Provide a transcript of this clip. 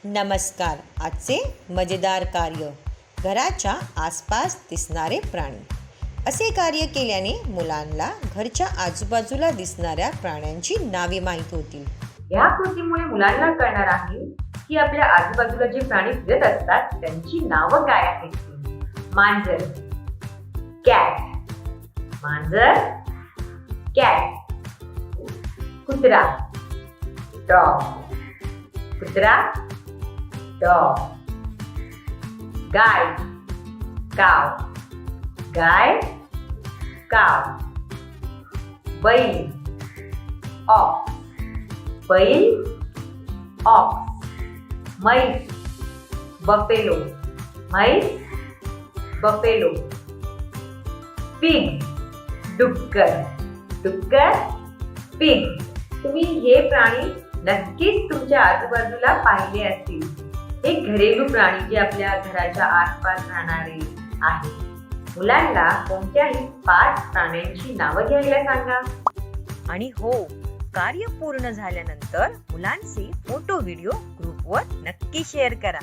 नमस्कार. आजचे मजेदार कार्य. घराच्या आसपास दिसणारे प्राणी. असे कार्य केल्याने मुलांना घरच्या आजूबाजूला दिसणाऱ्या प्राण्यांची नावे माहीत होतील. या कृतीमुळे मुलांना कळणार आहे की आपल्या आजूबाजूला जे प्राणी फिरत असतात त्यांची नावं काय आहेत. मांजर, कॅट. मांजर, कॅट. कुत्रा, डॉग. कुत्रा, डॉग. गाय, काव. गाय, काव. बैल, ऑक्स. बैल, ऑक्स. म्हैस, बफेलो. म्हैस, बफेलो. पिग, डुक्कर. डुक्कर, पिग. तुम्ही हे प्राणी नक्कीच तुमच्या आजूबाजूला पाहिले असतील. हे घरेलू प्राणी जे आपल्या घराच्या आसपास राहणारे आहेत. मुलांना कोणत्याही 5 प्राण्यांची नावं घ्यायला सांगा. आणि हो, कार्य पूर्ण झाल्यानंतर मुलांचे फोटो व्हिडिओ ग्रुपवर नक्की शेअर करा.